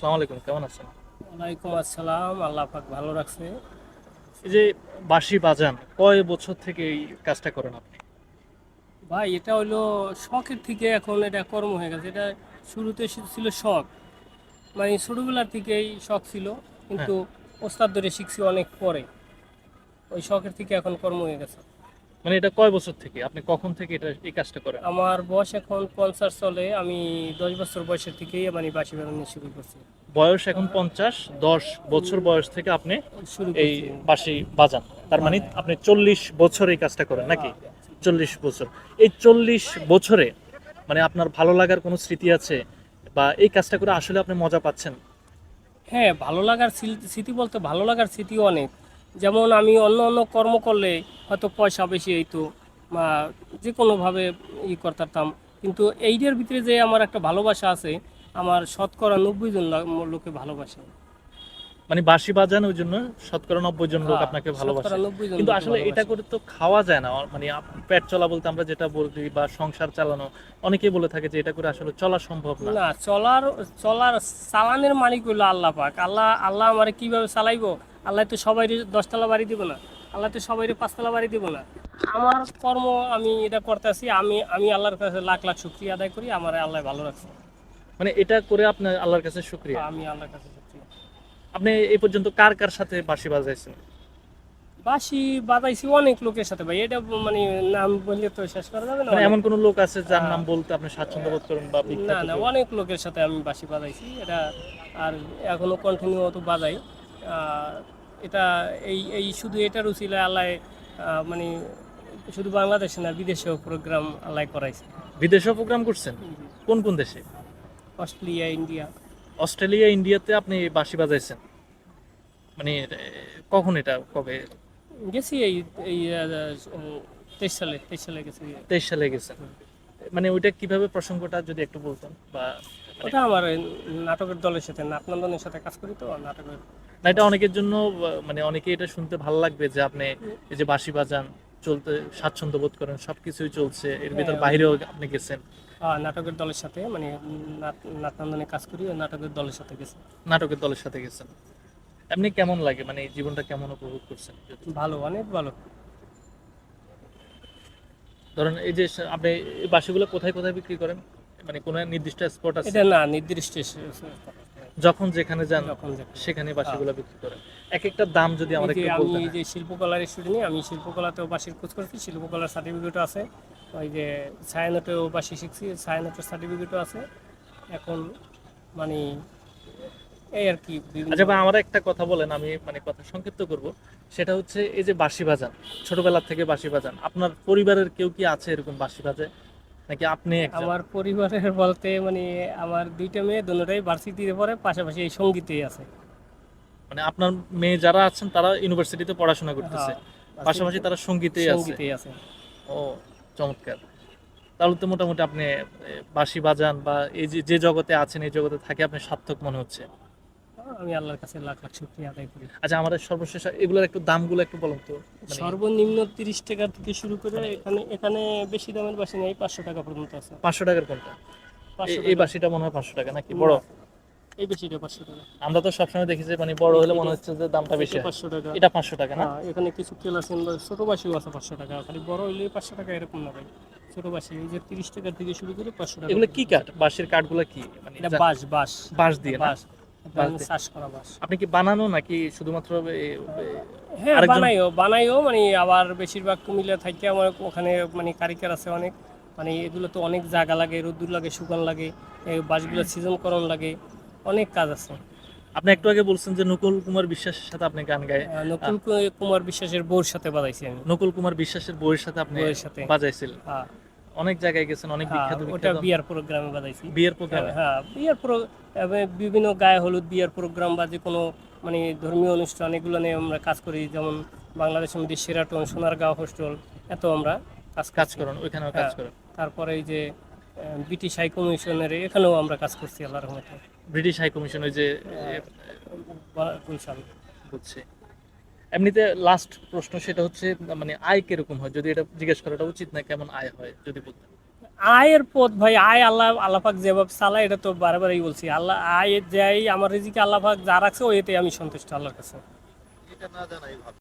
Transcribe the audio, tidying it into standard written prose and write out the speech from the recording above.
আসসালামু আলাইকুম, কেমন আছেন? ওয়ালাইকুম আসসালাম, আল্লাহ পাক ভালো রাখছে। এই যে বাঁশি বাজান, কয় বছর থেকে এই কাজটা করেন আপনি? ভাই এটা হইলো শখের থেকে এখন এটা কর্ম হয়ে গেছে। এটা শুরুতে ছিল শখ, মানে ছোটোবেলার থেকেই শখ ছিল, হ্যাঁ। কিন্তু ওস্তাদ ধরে শিখছি অনেক পরে। ওই শখের থেকে এখন কর্ম হয়ে গেছে। মানে এটা কয় বছর থেকে, আপনি কখন থেকে এটা এই কাজটা করেন? আমার বয়স এখন 50 চলে, আমি 10 বছর বয়সের থেকেই মানে বাঁশি বাজানো শুরু করছি। বয়স এখন 50, 10 বছর বয়স থেকে আপনি শুরু এই করছি বাঁশি বাজান, তার মানে বাজায়। আপনি 40 বছর এই কাজটা করেন নাকি? হ্যাঁ। 40 বছর। এই 40 বছরে মানে আপনার ভালো লাগার কোনো স্মৃতি আছে, বা এই কাজটা করে আসলে আপনি মজা পাচ্ছেন? হ্যাঁ, ভালো লাগার স্মৃতি বলতে ভালো লাগার স্মৃতিও অনেক। যেমন আমি অন্য অন্য কর্ম করলে হয়তো পয়সা বেশি হইতো বা যে কোনোভাবে করতাম, কিন্তু এইটার ভিতরে যে আমার একটা ভালোবাসা আছে, আমার শতকরা 90 জন লোকে ভালোবাসে। মানে বাঁশি বাজান ওই জন্য শতকরা 90 জন লোক হ্যাঁ, আপনাকে ভালোবাসে। শতকরা 90 জন কিন্তু লোকে আসলে এটা ভালোবাসে। করে তো খাওয়া যায় না, মানে পেট চলা বলতে আমরা যেটা বলি, বা সংসার চালানো, অনেকেই বলে থাকে যে এটা করে আসলে চলা সম্ভব না। না, চলার চালানের মালিক হইলো আল্লাহ পাক। আল্লাহ আল্লাহ আমারে কিভাবে চালাইবো? আল্লাহ তো সবাই 10 তলা বাড়ি দিব না, আল্লাহ তো সবাই 5 তলা বাড়ি দিব না। আমার কর্ম, আমি এটা করতেছি, আমি আমি আল্লাহর কাছে লাখ লাখ শুকরিয়া আদায় করি, আমার আল্লাহ ভালো রাখছে। মানে এটা করে আপনার আল্লাহর কাছে শুকরিয়া। আমি আল্লাহর কাছে শুকরিয়া। আপনি এই পর্যন্ত কার কার সাথে বাঁশি বাজাইছেন? বাঁশি বাজাইছি অনেক লোকের সাথে ভাই, এটা মানে নাম বললে তো শেষ করা যাবে না। মানে অনেক, এমন কোন লোক আছে যার নাম আহ, বলতে আপনি স্বাচ্ছন্দ্য বোধ করেন, বা না বিখ্যাত না, কেউ? অনেক লোকের সাথে আমি বাঁশি বাজাইছি এটা। আর এখনো কন্টিনিউ তো বাজাই। আর এটা এই শুধু এটার উছিলায় আল্লাহ মানে শুধু বাংলাদেশে না, বিদেশেও প্রোগ্রাম আল্লাহ করাইছে। বিদেশেও প্রোগ্রাম করছেন? কোন কোন দেশে? Australia, India. অস্ট্রেলিয়া, ইন্ডিয়াতে আপনি বাঁশি বাজাইছেন? মানে কখন, এটা কবে? গেছি এই এই 23 সালে গেছি। 23 সালে গেছেন? মানে ওইটা কিভাবে, প্রসঙ্গটা যদি একটু বলতেন, বা মানে। ওটা আমার ওই নাটকের দলের সাথে, নাটনন্দনের সাথে কাজ করি তো নাটকের। না, এটা অনেকের জন্য মানে অনেকে এটা শুনতে ভালো লাগবে যে আপনি এই যে বাঁশি বাজান, চলতে স্বাচ্ছন্দ্য বোধ করেন, সবকিছুই চলছে, এর ভিতর হ্যাঁ, ওই বাইরেও আপনি গেছেন। নাটকের দলের সাথে মানে নাটনন্দনে কাজ করি, ওই নাটকের দলের সাথে গেছি। নাটকের দলের সাথে গেছেন। এমনি কেমন লাগে, মানে এই জীবনটা কেমন উপভোগ করছেন যদি? ভালো, অনেক ভালো। ধরেন এই যে আপনি এই বাঁশিগুলো কোথায় কোথায় বিক্রি করেন, মানে কোনো নির্দিষ্ট স্পট আছে? এটা না নির্দিষ্ট যখন যেখানে যান যখন যেখানে। সেখানে হ্যাঁ, বাঁশিগুলো বিক্রি করেন? এক একটা দাম যদি এই আমরা যে একটু আমি বলতেন। এই যে শিল্পকলার স্টুডেন্ট, আমি শিল্পকলাতেও বাঁশির কোর্স করছি, শিল্পকলার সার্টিফিকেটও আছে। ওই যে ছায়ানটেও বাঁশি শিখছি, ছায়ানটের সার্টিফিকেটও আছে এখন। মানে এই আর কি বিভিন্ন। আচ্ছা ভাই, আমার একটা কথা বলেন, আমি মানে কথা সংক্ষিপ্ত করব। সেটা হচ্ছে এই যে বাঁশি বাজান, ছোটবেলা থেকে বাঁশি বাজান, আপনার পরিবারের কেউ কি আছে এরকম বাঁশি বাজে, নাকি আপনি একজন? আমার পরিবারের বলতে মানে আমার দুইটা মেয়ে, দুটোটাই ভার্সিটিতে পড়ে, পাশাপাশি এই সঙ্গীতেই আছে। মানে আপনার মেয়ে যারা আছেন তারা ইউনিভার্সিটিতে পড়াশোনা করতেছে, হ্যাঁ, পাশাপাশি ভার্সিটিতে তারা সঙ্গীতেই আছে? সঙ্গীতেই আছে। ও, চমৎকার। তাহলে তো মোটামুটি আপনি বাঁশি বাজান, বা এই যে যে জগতে আছেন এই জগতে থাকে আপনি সার্থক মনে হচ্ছে। আমি আল্লাহর কাছে লাখ লাখ শুকরিয়া আদায় করি। আচ্ছা, আমাদের সর্বশেষ এগুলোর একটু দামগুলো একটু বলুন তো, মানে। সর্বনিম্ন 30 টাকা থেকে শুরু করে, মানে এখানে এখানে বেশি দামের বাসি নেই, 500 টাকা পর্যন্ত আছে। 500 টাকার কোনটা? 500 টাকা। এই বাঁশিটা মনে হয় 500 টাকা নাকি বড়? না, এই বেশিটা 500 টাকা। আমরা তো সবসময় দেখি যে মানে বড় হলে মনে হচ্ছে যে দামটা বেশি এটা হয়। 500 টাকা। এটা 500 টাকা না? হ্যাঁ, এখানে কিছু কেল আছে, ছোট বাসিও আছে 500 টাকা, খালি বড় হইলে 500 টাকা এরকম না ভাই। ছোট বাসি এই যে 30 টাকা থেকে শুরু করে 500 টাকা এগুলো কি পর্যন্ত কাঠ, আছে। বাঁশের কাঠগুলো কি, মানে এটা বাঁশ, বাঁশ। বাঁশ দিয়ে না? বাঁশ, বাঁশ দিয়ে। চাষ করা বাঁশ। আপনি কি বানানো নাকি শুধুমাত্র হ্যাঁ, আরেকজন? বানাইও মানে আবার বেশিরভাগ কুমিল্লা থাকে আমার ওখানে, মানে কারিগর আছে অনেক। মানে এগুলো তো অনেক জায়গা লাগে, রোদ্দুর লাগে, শুকান লাগে, এই বাঁশগুলো সিজন করণ লাগে, অনেক কাজ আছে। আপনি একটু আগে বলছেন যে নকুল কুমার বিশ্বাসের সাথে আপনি গান গায়। নকুল কুমার বিশ্বাসের বউর সাথে বাজাইছি আমি। নকুল কুমার বিশ্বাসের বউয়ের সাথে আপনি বউয়ের সাথে। বাজাইছিলেন? হ্যাঁ। অনেক জায়গায় গেছেন, অনেক হ্যাঁ, বিখ্যাত ওটা বিখ্যাত বিয়ার প্রোগ্রামে বাজাইছি। বিয়ের প্রোগ্রামে। হ্যাঁ, বিভিন্ন গায়ে হলুদ, বিয়ার প্রোগ্রাম বা যে কোনো মানে ধর্মীয় অনুষ্ঠান, এগুলো নিয়ে আমরা কাজ করি। যেমন বাংলাদেশের মধ্যে সেরাটন, সোনারগাঁও হোস্টেল, এত আমরা কাজ কাজ করছি। করেন ওইখানেও, কাজ হ্যাঁ, করেন? তারপরে এই যে ব্রিটিশ হাই কমিশনের এখানেও আমরা কাজ করছি আল্লাহর রহমতে। ব্রিটিশ হাই কমিশন, ওই যে গুলশান। বুঝছি। এমনিতে লাস্ট প্রশ্ন সেটা হচ্ছে, মানে আয় কিরকম হয়, যদি এটা জিজ্ঞেস করাটা উচিত না, কেমন আয় হয় যদি বলতেন? আয়ের পথ ভাই, আয় আল্লাহ পাক যেভাবে চালায় এটা তো বারবারই বলছি, আল্লাহ আয় যাই আমার রিজিকে আল্লাহ পাক যা রাখছে ওইতে আমি সন্তুষ্ট আল্লাহর কাছে। এটা না জানাই ভালো।